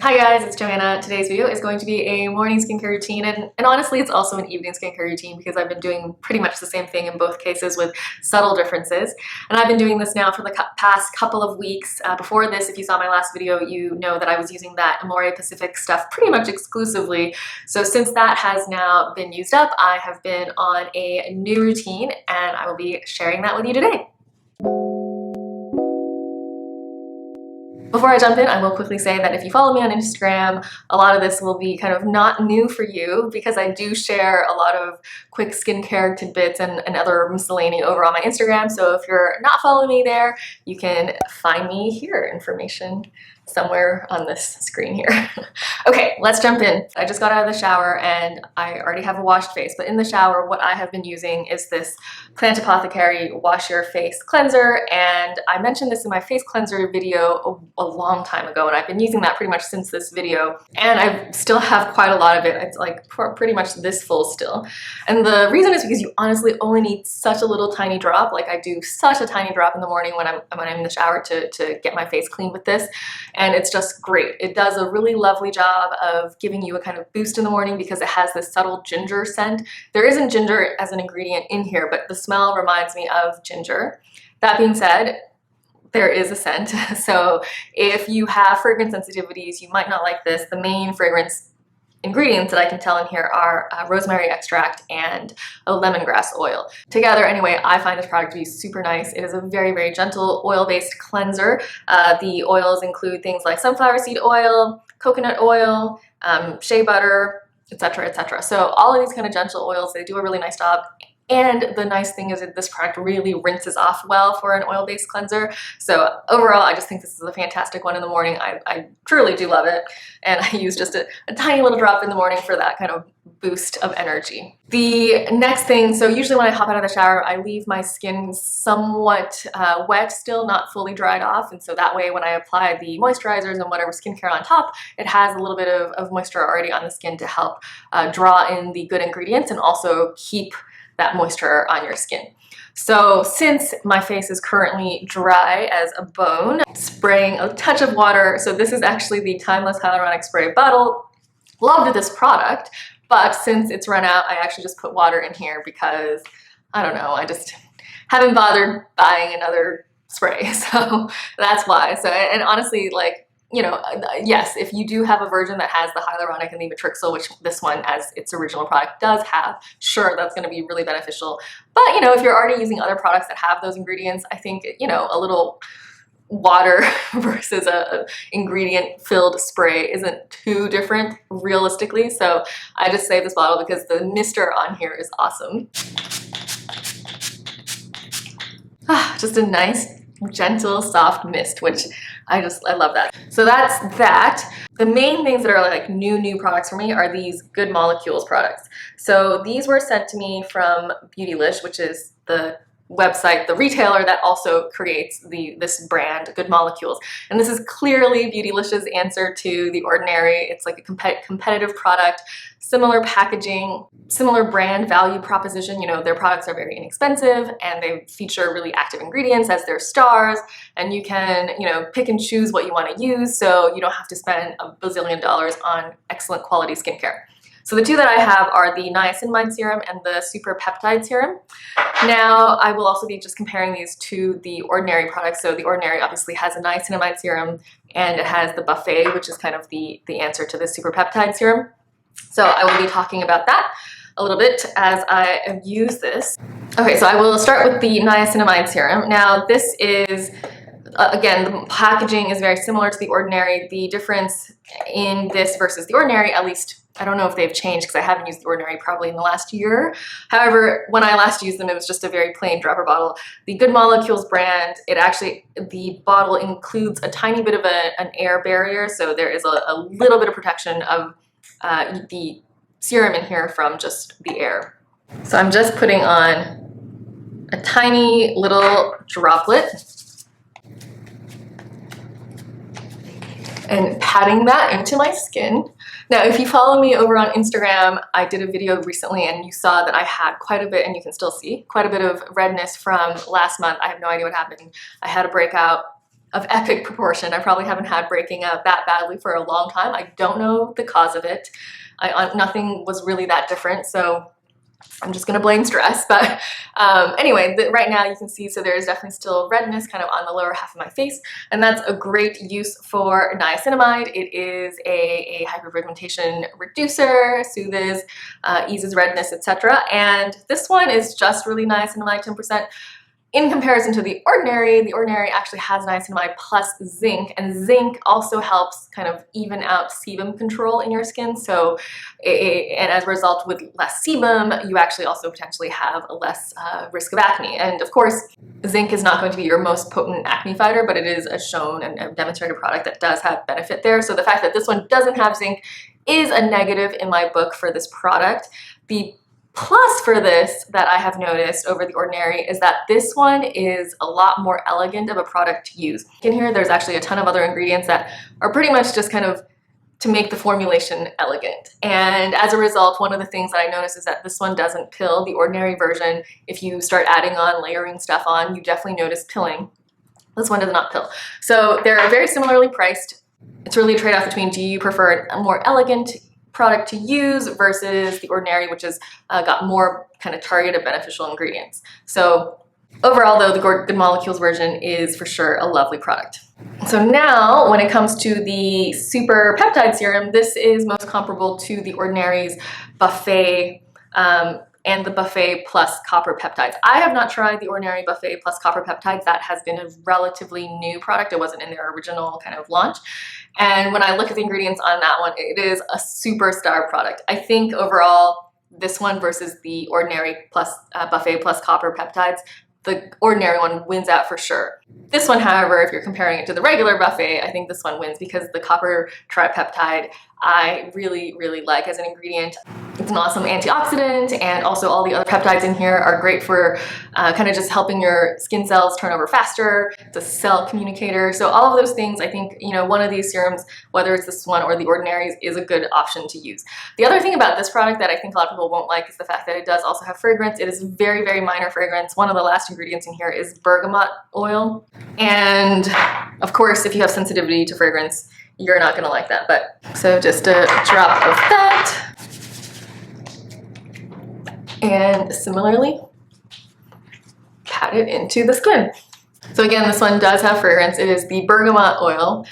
Hi guys, it's Joanna. Today's video is going to be a morning skincare routine and honestly it's also an evening skincare routine because I've been doing pretty much the same thing in both cases with subtle differences. And I've been doing this now for the past couple of weeks. Before this, if you saw my last video, you know that I was using that Amore Pacific stuff pretty much exclusively. So since that has now been used up, I have been on a new routine and I will be sharing that with you today. Before I jump in, I will quickly say that if you follow me on Instagram, a lot of this will be kind of not new for you because I do share a lot of quick skincare tidbits and other miscellany over on my Instagram. So if you're not following me there, you can find me here, information somewhere on this screen here. Okay, let's jump in. I just got out of the shower and I already have a washed face, but in the shower, what I have been using is this Plant Apothecary Wash Your Face Cleanser, and I mentioned this in my face cleanser video a long time ago, and I've been using that pretty much since this video, and I still have quite a lot of it. It's like pretty much this full still. And the reason is because you honestly only need such a little tiny drop. Like I do such a tiny drop in the morning when I'm in the shower to get my face clean with this. And it's just great. It does a really lovely job of giving you a kind of boost in the morning because it has this subtle ginger scent. There isn't ginger as an ingredient in here, but the smell reminds me of ginger. That being said, there is a scent. So if you have fragrance sensitivities, you might not like this. The main fragrance ingredients that I can tell in here are rosemary extract and a lemongrass oil. Together, anyway, I find this product to be super nice. It is a very, very gentle oil-based cleanser. The oils include things like sunflower seed oil, coconut oil, shea butter, etc., etc. So all of these kind of gentle oils, they do a really nice job. And the nice thing is that this product really rinses off well for an oil-based cleanser. So overall, I just think this is a fantastic one in the morning. I truly do love it. And I use just a tiny little drop in the morning for that kind of boost of energy. The next thing, so usually when I hop out of the shower, I leave my skin somewhat wet still, not fully dried off. And so that way when I apply the moisturizers and whatever skincare on top, it has a little bit of moisture already on the skin to help draw in the good ingredients and also keep that moisture on your skin. So since my face is currently dry as a bone, spraying a touch of water. So this is actually the Timeless Hyaluronic Spray bottle. Loved this product, but since it's run out, I actually just put water in here because, I don't know, I just haven't bothered buying another spray. So that's why. So, and honestly, like, you know, yes, if you do have a version that has the hyaluronic and the matrixyl, which this one as its original product does have, sure, that's going to be really beneficial. But, you know, if you're already using other products that have those ingredients, I think, you know, a little water versus a ingredient filled spray isn't too different realistically. So I just save this bottle because the mister on here is awesome. Just a nice, gentle, soft mist, which I love that. So that's that. The main things that are like new products for me are these Good Molecules products. So these were sent to me from Beautylish, which is the website, the retailer that also creates this brand, Good Molecules. And this is clearly Beautylish's answer to The Ordinary. It's like a competitive product, similar packaging, similar brand value proposition. You know, their products are very inexpensive and they feature really active ingredients as their stars, and you can, you know, pick and choose what you want to use so you don't have to spend a bazillion dollars on excellent quality skincare. So the two that I have are the Niacinamide serum and the Super Peptide serum. Now, I will also be just comparing these to the Ordinary products. So the Ordinary obviously has a niacinamide serum and it has the Buffet, which is kind of the answer to the Super Peptide serum. So I will be talking about that a little bit as I use this. Okay, so I will start with the Niacinamide serum. Now, this is, again, the packaging is very similar to the Ordinary. The difference in this versus the Ordinary, at least, I don't know if they've changed because I haven't used the Ordinary probably in the last year. However, when I last used them, it was just a very plain dropper bottle. The Good Molecules brand, the bottle includes a tiny bit of an air barrier, so there is a little bit of protection of the serum in here from just the air. So I'm just putting on a tiny little droplet and patting that into my skin. Now, if you follow me over on Instagram, I did a video recently and you saw that I had quite a bit, and you can still see, quite a bit of redness from last month. I have no idea what happened. I had a breakout of epic proportion. I probably haven't had breaking out that badly for a long time. I don't know the cause of it. Nothing was really that different, so I'm just gonna blame stress. But anyway, right now you can see, so there's definitely still redness kind of on the lower half of my face, and that's a great use for niacinamide. It is a hyperpigmentation reducer, soothes, eases redness, etc. And this one is just really niacinamide 10%. In comparison to the ordinary actually has niacinamide plus zinc, and zinc also helps kind of even out sebum control in your skin. So, and as a result, with less sebum, you actually also potentially have a less risk of acne. And of course, zinc is not going to be your most potent acne fighter, but it is a shown and a demonstrated product that does have benefit there. So the fact that this one doesn't have zinc is a negative in my book for this product. The plus for this that I have noticed over the ordinary is that this one is a lot more elegant of a product to use. In here, there's actually a ton of other ingredients that are pretty much just kind of to make the formulation elegant. And as a result, one of the things that I noticed is that this one doesn't pill. The ordinary version, if you start adding on, layering stuff on, you definitely notice pilling. This one does not pill. So they're very similarly priced. It's really a trade-off between, do you prefer a more elegant product to use versus the ordinary, which has got more kind of targeted beneficial ingredients. So overall though, the Good Molecules version is for sure a lovely product. So now when it comes to the super peptide serum, this is most comparable to the ordinary's Buffet and the Buffet plus copper peptides. I have not tried the ordinary Buffet plus copper peptides. That has been a relatively new product. It wasn't in their original kind of launch. And when I look at the ingredients on that one, it is a superstar product. I think overall, this one versus the ordinary plus Buffet plus copper peptides, the ordinary one wins out for sure. This one, however, if you're comparing it to the regular Buffet, I think this one wins because the copper tripeptide I really, really like as an ingredient. It's an awesome antioxidant, and also all the other peptides in here are great for kind of just helping your skin cells turn over faster. It's a cell communicator. So all of those things, I think, you know, one of these serums, whether it's this one or the ordinaries, is a good option to use. The other thing about this product that I think a lot of people won't like is the fact that it does also have fragrance. It is very, very minor fragrance. One of the last ingredients in here is bergamot oil. And of course, if you have sensitivity to fragrance, you're not gonna like that. But so just a drop of that. And similarly, pat it into the skin. So again, this one does have fragrance. It is the bergamot oil,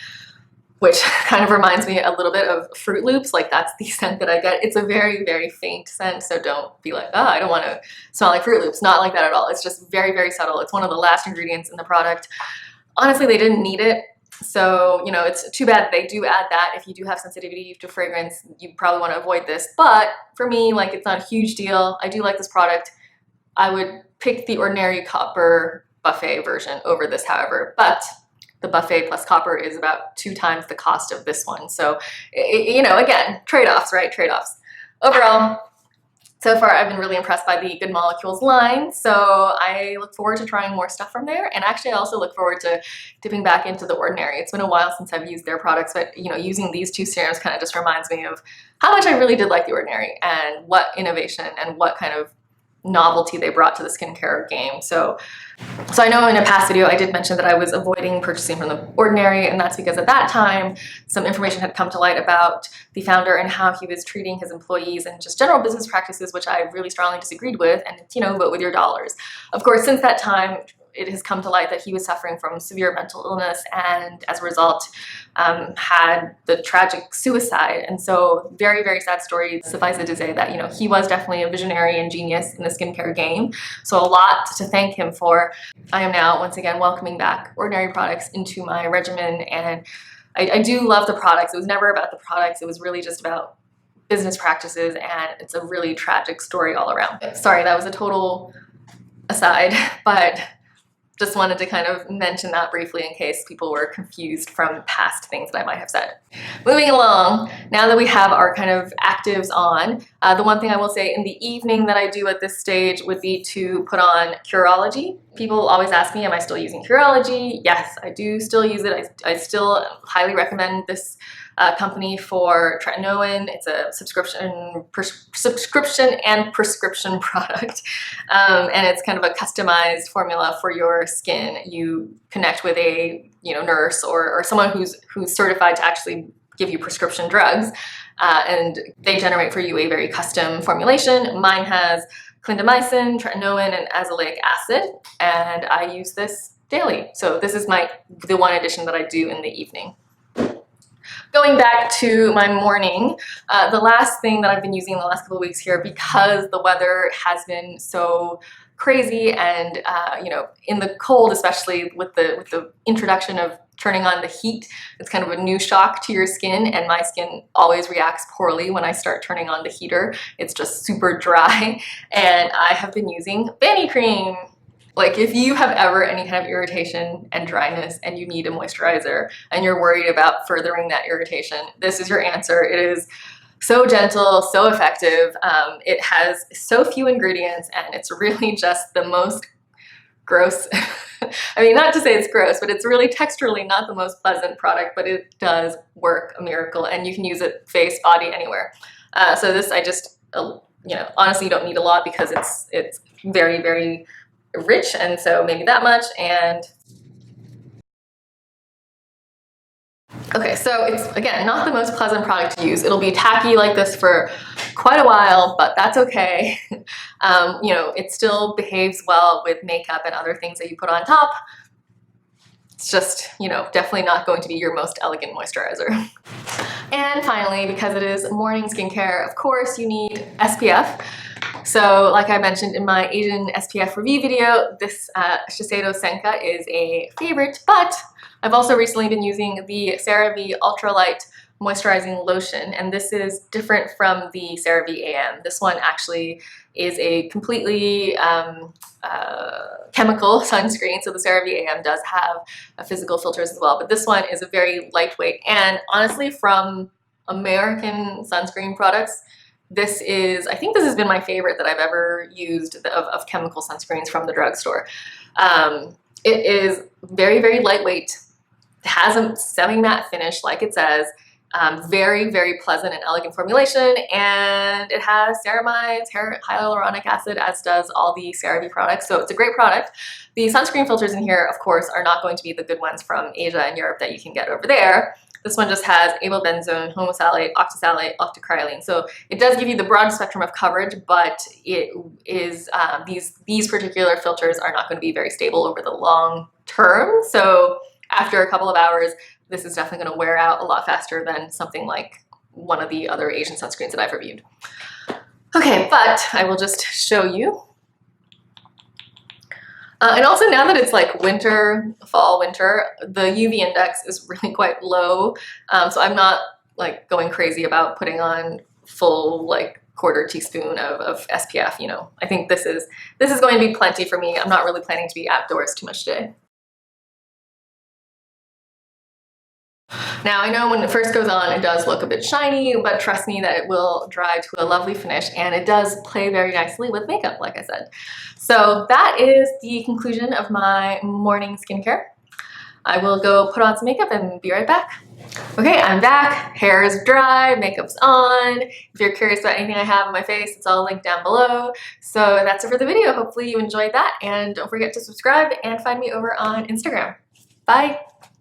which kind of reminds me a little bit of Fruit Loops. Like, that's the scent that I get. It's a very, very faint scent, so don't be like, oh, I don't want to smell like Fruit Loops. Not like that at all. It's just very, very subtle. It's one of the last ingredients in the product. Honestly, they didn't need it. So, you know, it's too bad they do add that. If you do have sensitivity to fragrance, you probably want to avoid this. But for me, like, it's not a huge deal. I do like this product. I would pick the ordinary copper Buffet version over this, however. But the Buffet plus copper is about 2 times the cost of this one. So, you know, again, trade-offs, right? Trade-offs. Overall, so far, I've been really impressed by the Good Molecules line, so I look forward to trying more stuff from there. And actually, I also look forward to dipping back into the ordinary. It's been a while since I've used their products, but, you know, using these 2 serums kind of just reminds me of how much I really did like the ordinary and what innovation and what kind of novelty they brought to the skincare game. So I know in a past video I did mention that I was avoiding purchasing from the ordinary, and that's because at that time some information had come to light about the founder and how he was treating his employees and just general business practices, which I really strongly disagreed with. And, you know, vote with your dollars. Of course, since that time, it has come to light that he was suffering from severe mental illness, and as a result had the tragic suicide. And so very, very sad story. Suffice it to say that, you know, he was definitely a visionary and genius in the skincare game. So a lot to thank him for. I am now once again welcoming back ordinary products into my regimen, and I do love the products. It was never about the products. It was really just about business practices, and it's a really tragic story all around. Sorry, that was a total aside, but just wanted to kind of mention that briefly in case people were confused from past things that I might have said. Moving along, now that we have our kind of actives on, the one thing I will say in the evening that I do at this stage would be to put on Pureology. People always ask me, am I still using Pureology? Yes, I do still use it. I still highly recommend this company for tretinoin. It's a subscription and prescription product, and it's kind of a customized formula for your skin. You connect with a nurse or someone who's certified to actually give you prescription drugs, and they generate for you a very custom formulation. Mine has clindamycin, tretinoin, and azelaic acid, and I use this daily. So this is the one addition that I do in the evening. Going back to my morning, the last thing that I've been using in the last couple of weeks here, because the weather has been so crazy and in the cold, especially with the introduction of turning on the heat, it's kind of a new shock to your skin, and my skin always reacts poorly when I start turning on the heater. It's just super dry, and I have been using Banny cream. Like, if you have ever any kind of irritation and dryness and you need a moisturizer and you're worried about furthering that irritation, this is your answer. It is so gentle, so effective. It has so few ingredients, and it's really just the most gross. I mean, not to say it's gross, but it's really texturally not the most pleasant product, but it does work a miracle, and you can use it face, body, anywhere. So this, I just, honestly, you don't need a lot because it's very, very rich, and so maybe that much. And okay, so it's, again, not the most pleasant product to use. It'll be tacky like this for quite a while, but that's okay. It still behaves well with makeup and other things that you put on top. It's just, definitely not going to be your most elegant moisturizer. And finally, because it is morning skincare, of course, you need SPF. So like I mentioned in my Asian SPF review video, this Shiseido Senka is a favorite, but I've also recently been using the CeraVe Ultralight Moisturizing Lotion, and this is different from the CeraVe AM. This one actually is a completely chemical sunscreen, so the CeraVe AM does have physical filters as well, but this one is a very lightweight, and honestly, from American sunscreen products, I think this has been my favorite that I've ever used of chemical sunscreens from the drugstore. It is very, very lightweight. It has a semi-matte finish, like it says. Very, very pleasant and elegant formulation, and it has ceramides, hyaluronic acid, as does all the CeraVe products, so it's a great product. The sunscreen filters in here, of course, are not going to be the good ones from Asia and Europe that you can get over there. This one just has avobenzone, homosalate, octisalate, octocrylene. So it does give you the broad spectrum of coverage, but it is these particular filters are not going to be very stable over the long term. So after a couple of hours, this is definitely going to wear out a lot faster than something like one of the other Asian sunscreens that I've reviewed. Okay, but I will just show you. And also, now that it's like fall, winter, the UV index is really quite low. So I'm not like going crazy about putting on full like quarter teaspoon of SPF, I think this is going to be plenty for me. I'm not really planning to be outdoors too much today. Now, I know when it first goes on, it does look a bit shiny, but trust me that it will dry to a lovely finish, and it does play very nicely with makeup, like I said. So that is the conclusion of my morning skincare. I will go put on some makeup and be right back. Okay, I'm back. Hair is dry, makeup's on. If you're curious about anything I have on my face, it's all linked down below. So that's it for the video. Hopefully you enjoyed that, and don't forget to subscribe and find me over on Instagram. Bye!